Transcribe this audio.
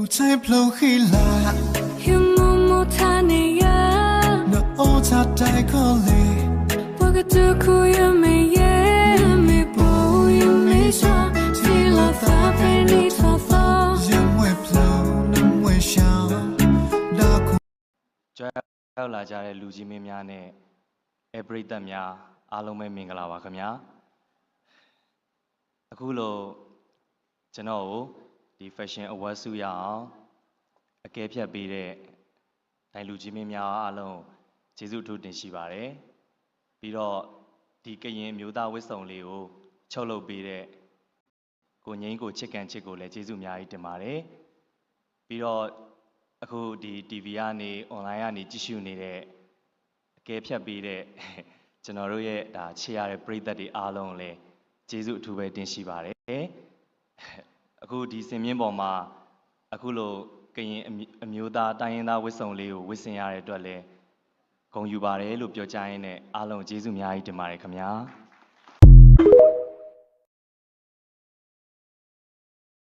才不黑啦，有默默他那样，那我他带过来，我个独哭也没耶，没补也没说，谁老他陪你错错。因为不能微笑，那苦。 ကြွရောက်လာကြတဲ့လူကြီးမင်းများနဲ့အပရိသတ်များအားလုံးပဲမင်္ဂလာပါခင်ဗျာအခုလိုကျွန်တော်ကိုဒီ Fashion Award ဆုရအောင်အကဲဖြတ်ပေးတဲ့ဒိုင်လူကြီးမင်းများအားလုံးကျေးဇူးအထူးတင်ရှိပါတယ်ပြီးတော့ဒီကရင်မျိုးသားဝတ်စုံလေးကိုချုပ်လုပ်ပေးတဲ့ကိုငိမ့်ကိုချစ်ကန်ချစ်ကိုလည်းကျေးဇူးအများကြီးတင်ပါတယ်ပြီးတော့အခုဒီ TV ကနေ online ကနေကြည့်ရှုနေတဲ့အကဲဖြတ်ပေးတဲ့ကျွန်တော်တို့ရဲ့ဒါချစ်ရတဲ့ပရိသတ်တွေအားလုံးလည်းကျေးဇူးအထူးပဲတင်ရှိပါတယ်အခုဒီစင်မြင့်ပေါ်မှာအခုလိုကရင်အမျိုးသားတိုင်းရင်းသားဝတ်စုံလေးကိုဝတ်ဆင်ရတဲ့အတွက်လည်းဂုဏ်ယူပါတယ်လို့ပြောကြရင်းနဲ့အားလုံးကျေးဇူးအများကြီးတင်ပါတယ်ခင်ဗျာ